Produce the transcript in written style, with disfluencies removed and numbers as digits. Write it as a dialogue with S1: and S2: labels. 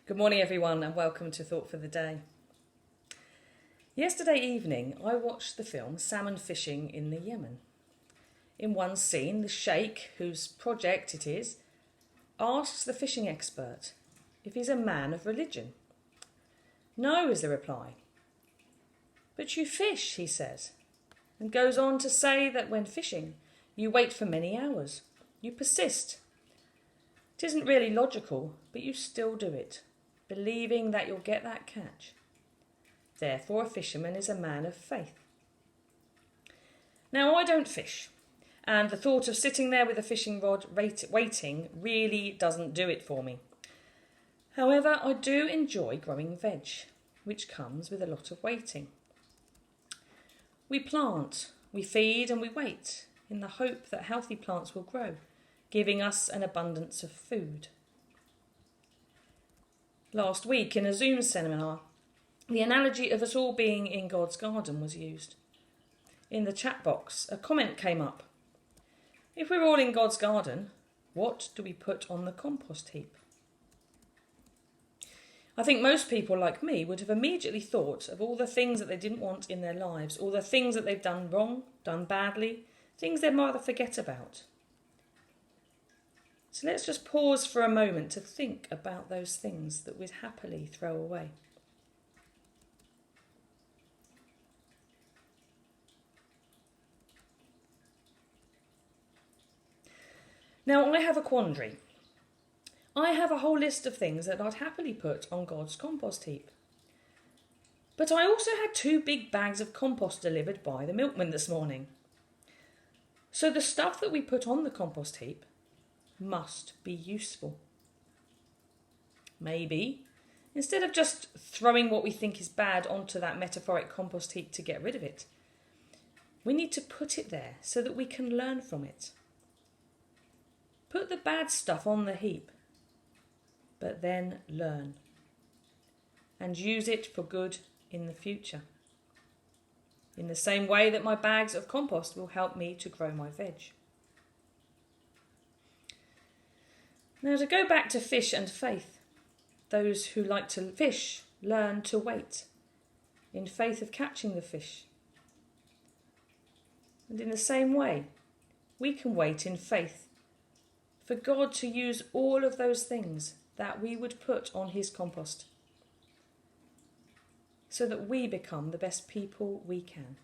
S1: Good morning everyone and welcome to Thought for the Day. Yesterday evening I watched the film Salmon Fishing in the Yemen. In one scene, the sheikh, whose project it is, asks the fishing expert if he's a man of religion. No, is the reply. But you fish, he says, and goes on to say that when fishing you wait for many hours, you persist. It isn't really logical, but you still do it, believing that you'll get that catch. Therefore, a fisherman is a man of faith. Now, I don't fish, and the thought of sitting there with a fishing rod waiting really doesn't do it for me. However, I do enjoy growing veg, which comes with a lot of waiting. We plant, we feed and we wait in the hope that healthy plants will grow, giving us an abundance of food. Last week in a Zoom seminar, the analogy of us all being in God's garden was used. In the chat box, a comment came up. If we're all in God's garden, what do we put on the compost heap? I think most people like me would have immediately thought of all the things that they didn't want in their lives, all the things that they've done wrong, done badly, things they'd rather forget about. So let's just pause for a moment to think about those things that we'd happily throw away. Now, I have a quandary. I have a whole list of things that I'd happily put on God's compost heap. But I also had 2 big bags of compost delivered by the milkman this morning. So the stuff that we put on the compost heap must be useful. Maybe, instead of just throwing what we think is bad onto that metaphoric compost heap to get rid of it, we need to put it there so that we can learn from it. Put the bad stuff on the heap, but then learn and use it for good in the future. In the same way that my bags of compost will help me to grow my veg. Now, to go back to fish and faith, those who like to fish learn to wait in faith of catching the fish. And in the same way, we can wait in faith for God to use all of those things that we would put on his compost so that we become the best people we can.